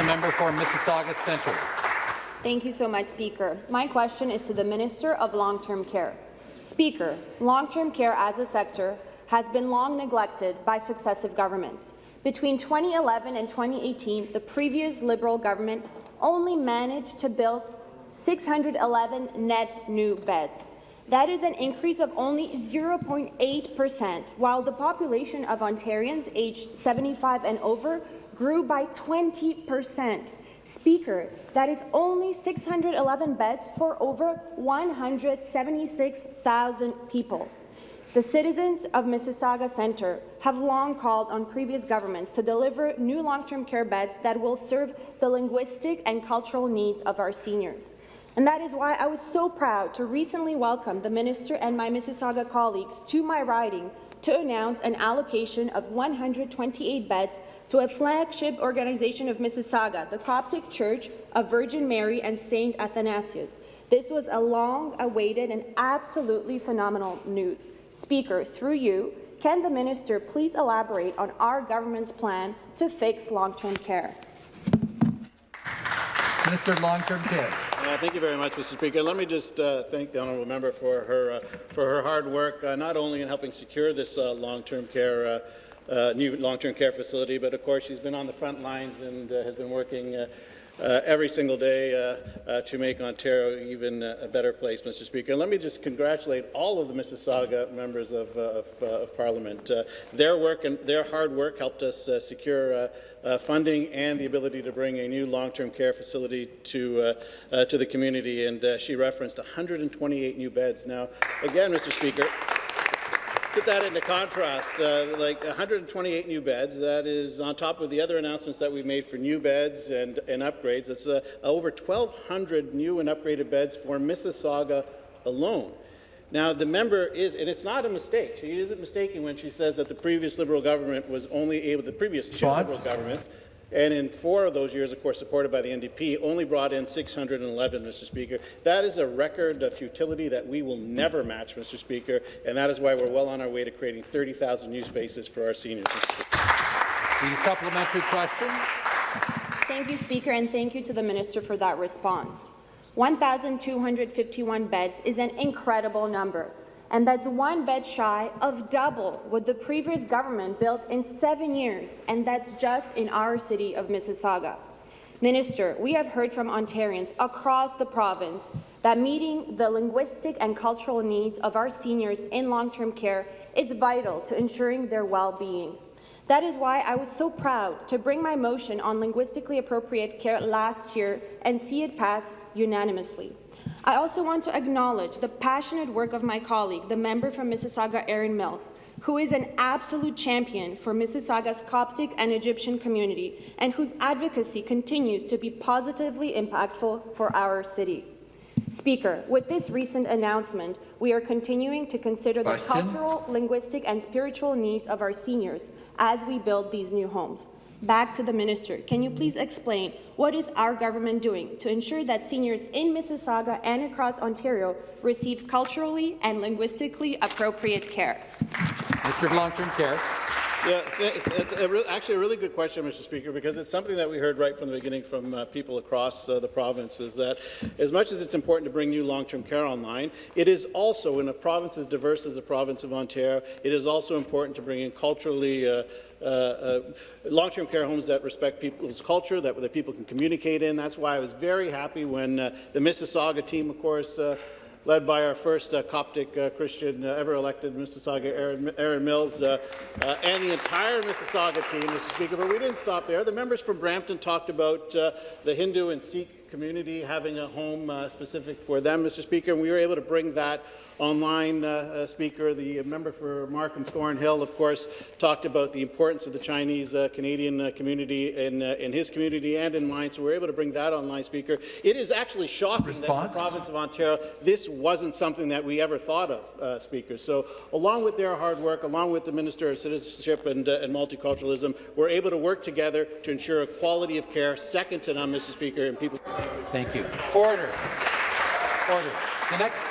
member for Mississauga Centre. Thank you so much, Speaker. My question is to the Minister of Long-Term Care. Speaker, long-term care as a sector has been long neglected by successive governments. Between 2011 and 2018, the previous Liberal government only managed to build 611 net new beds. That is an increase of only 0.8%, while the population of Ontarians aged 75 and over grew by 20%. Speaker, that is only 611 beds for over 176,000 people. The citizens of Mississauga Centre have long called on previous governments to deliver new long-term care beds that will serve the linguistic and cultural needs of our seniors. And that is why I was so proud to recently welcome the Minister and my Mississauga colleagues to my riding to announce an allocation of 128 beds to a flagship organization of Mississauga, the Coptic Church of Virgin Mary and St. Athanasius. This was a long-awaited and absolutely phenomenal news. Speaker, through you, can the Minister please elaborate on our government's plan to fix long-term care? Minister of Long-Term Care. Thank you very much, Mr. Speaker. Let me just thank the honourable member for her hard work, not only in helping secure this long-term care new long-term care facility, but of course she's been on the front lines and has been working every single day to make Ontario even a better place, Mr. Speaker. Let me just congratulate all of the Mississauga members of Parliament. Their work and their hard work helped us secure funding and the ability to bring a new long-term care facility to the community. And she referenced 128 new beds. Now, again, Mr. Speaker, put that into contrast, like 128 new beds, that is on top of the other announcements that we've made for new beds and upgrades. It's over 1,200 new and upgraded beds for Mississauga alone. Now, the member is, and it's not a mistake, she isn't mistaken when she says that the previous Liberal government was only able, the previous two Liberal governments, and in 4 of those years, of course, supported by the NDP, only brought in 611, Mr. Speaker. That is a record of futility that we will never match, Mr. Speaker, and that is why we're well on our way to creating 30,000 new spaces for our seniors. The supplementary question. Thank you, Speaker, and thank you to the Minister for that response. 1,251 beds is an incredible number, and that's 1 bed shy of double what the previous government built in 7 years, and that's just in our city of Mississauga. Minister, we have heard from Ontarians across the province that meeting the linguistic and cultural needs of our seniors in long-term care is vital to ensuring their well-being. That is why I was so proud to bring my motion on linguistically appropriate care last year and see it pass unanimously. I also want to acknowledge the passionate work of my colleague, the member from Mississauga, Erin Mills, who is an absolute champion for Mississauga's Coptic and Egyptian community and whose advocacy continues to be positively impactful for our city. Speaker, with this recent announcement, we are continuing to consider the cultural, linguistic and spiritual needs of our seniors as we build these new homes. Back to the Minister. Can you please explain what is our government doing to ensure that seniors in Mississauga and across Ontario receive culturally and linguistically appropriate care? Minister of Long-Term Care. Yeah, it's actually a really good question, Mr. Speaker, because it's something that we heard right from the beginning from people across the province, is that as much as it's important to bring new long-term care online, it is also, in a province as diverse as the province of Ontario, it is also important to bring in culturally long-term care homes that respect people's culture, that people can communicate in. That's why I was very happy when the Mississauga team, of course, led by our first Coptic Christian ever elected, Mississauga Erin Mills, and the entire Mississauga team, Mr. Speaker. But we didn't stop there. The members from Brampton talked about the Hindu and Sikh community having a home specific for them, Mr. Speaker, and we were able to bring that online, Speaker. The member for Markham Thornhill, of course, talked about the importance of the Chinese Canadian community in his community and in mine, so we're able to bring that online, Speaker. It is actually shocking that in the province of Ontario, this wasn't something that we ever thought of, Speaker. So along with their hard work, along with the Minister of Citizenship and Multiculturalism, we're able to work together to ensure a quality of care second to none, Mr. Speaker, and people. Thank you. Order. Order. The next